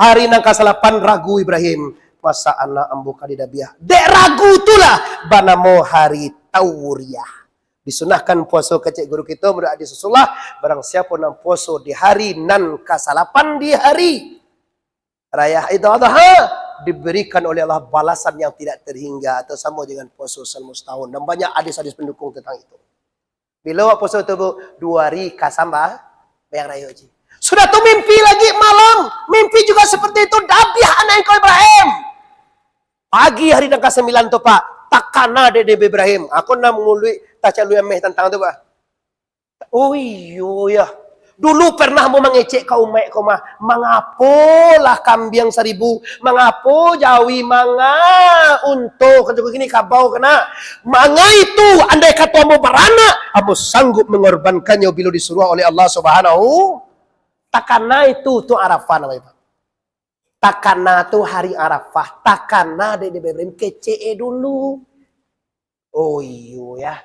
Hari nang kasalapan ragu Ibrahim. Masa anak ambu kadidabiah. Dek ragu itulah banamo hari tauriah. Disunahkan puasa kecil guru kita menurut hadis Rasulullah. Barang siapa yang puasa di hari nan kasalapan di hari Raya Idul Adha, diberikan oleh Allah balasan yang tidak terhingga atau sama dengan puasa selama setahun. Dan banyak hadis-hadis pendukung tentang itu. Bila puasa itu 2 hari kasamba bayang raya haji. Sudah tu mimpi lagi malam, mimpi juga seperti itu. Dabiah anak engkau Ibrahim. Pagi hari dan ke-9 tu Pak, takana Dede Ibrahim. Aku nak mengului taca lu yang meh tentang tu Pak. Oh iyo ya. Dulu pernah mau mengecek kau mek kau mah. Mengapolah kambing 1000, mengapo jawi manga untuk kan gini kabau kena. Manga itu andai kata mau beranak, kamu sanggup mengorbankannya bila disuruh oleh Allah Subhanahu. Takana itu tu Arafah namanya Pak. Takana tu hari Arafah. Takana Dede Ibrahim kece dulu. Oh iyo ya.